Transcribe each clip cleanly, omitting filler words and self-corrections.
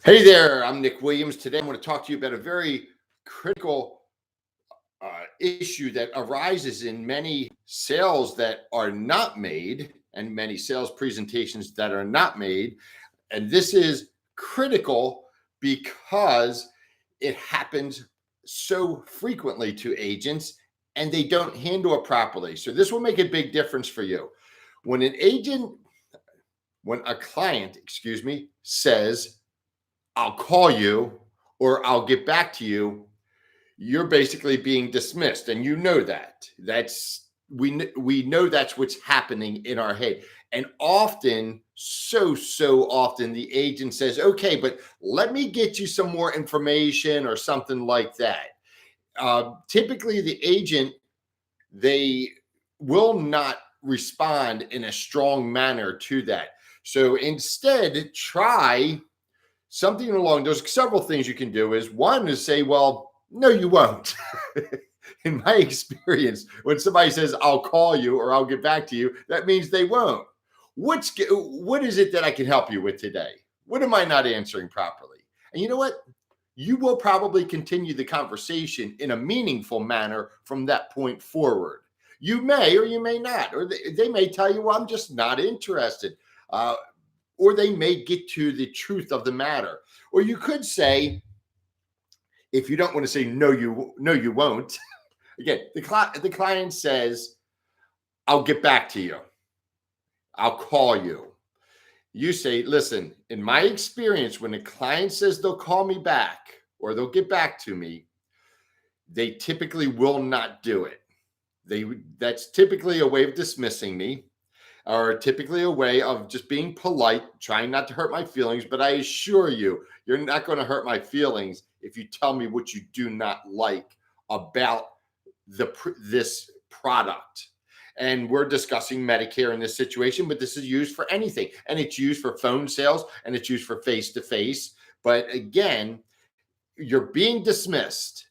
Hey there, I'm Nick Williams. Today I'm going to talk to you about a very critical issue that arises in many sales that are not made and many sales presentations that are not made. And this is critical because it happens so frequently to agents and they don't handle it properly. So this will make a big difference for you. When an agent, when a client, says, I'll call you or I'll get back to you, you're basically being dismissed. And you know that. We know that's what's happening in our head. And often, so often, the agent says, okay, but let me get you some more information or something like that. Typically, the agent, they will not respond in a strong manner to that. So instead, try something along. There's several things you can do. Is one is say, well, no, you won't. In my experience, when somebody says I'll call you or I'll get back to you, that means they won't. What is it that I can help you with today? What am I not answering properly? And you know what? You will probably continue the conversation in a meaningful manner from that point forward. You may or you may not, or they may tell you, well, I'm just not interested. Or they may get to the truth of the matter. Or you could say, if you don't want to say no, you won't. Again, the client says, I'll get back to you. I'll call you. You say, listen, in my experience, when a client says they'll call me back or they'll get back to me, they typically will not do it. That's typically a way of dismissing me, or typically a way of just being polite, trying not to hurt my feelings. But I assure you, you're not going to hurt my feelings if you tell me what you do not like about this product. And we're discussing Medicare in this situation, but this is used for anything. And it's used for phone sales and it's used for face-to-face. But again, you're being dismissed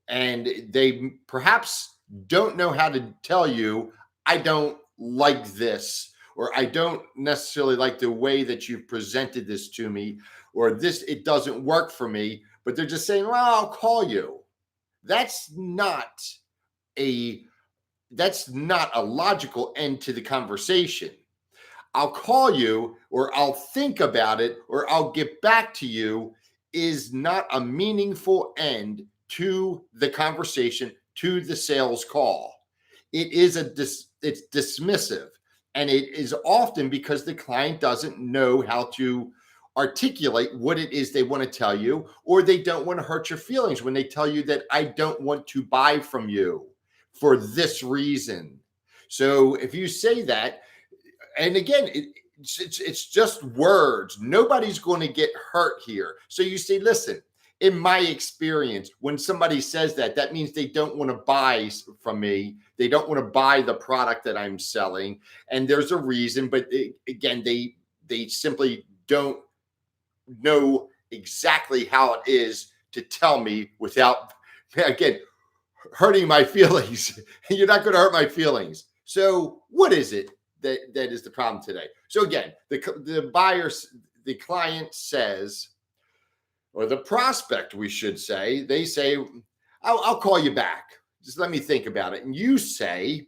and they perhaps don't know how to tell you, I don't like this, or I don't necessarily like the way that you've presented this to me, or it doesn't work for me, but they're just saying, well, I'll call you. That's not a logical end to the conversation. I'll call you, or I'll think about it, or I'll get back to you is not a meaningful end to the conversation, to the sales call. It is it's dismissive, and it is often because the client doesn't know how to articulate what it is they want to tell you, or they don't want to hurt your feelings when they tell you that I don't want to buy from you for this reason. So if you say that, and again, it's just words. Nobody's going to get hurt here. So you say, listen, in my experience, when somebody says that, that means they don't want to buy from me. They don't want to buy the product that I'm selling. And there's a reason, but again, they simply don't know exactly how it is to tell me without, again, hurting my feelings. You're not going to hurt my feelings. So what is it that is the problem today? So again, the client says, or the prospect, we should say, they say, I'll call you back. Just let me think about it. And you say,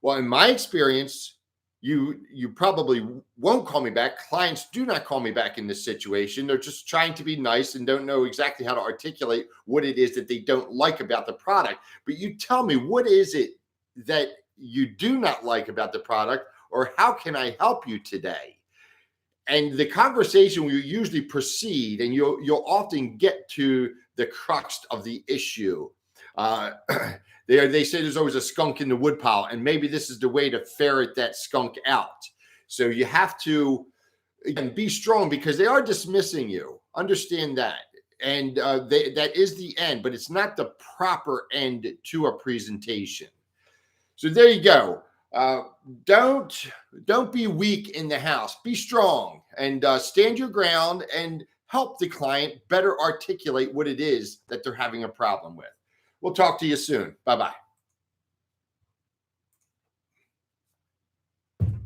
well, in my experience, you probably won't call me back. Clients do not call me back in this situation. They're just trying to be nice and don't know exactly how to articulate what it is that they don't like about the product. But you tell me, what is it that you do not like about the product, or how can I help you today? And the conversation will usually proceed, and you'll often get to the crux of the issue. They say there's always a skunk in the woodpile, and maybe this is the way to ferret that skunk out. So you have to, again, be strong, because they are dismissing you. Understand that. And that is the end, but it's not the proper end to a presentation. So there you go. Don't be weak in the house. Be strong and stand your ground and help the client better articulate what it is that they're having a problem with. We'll talk to you soon. Bye-bye.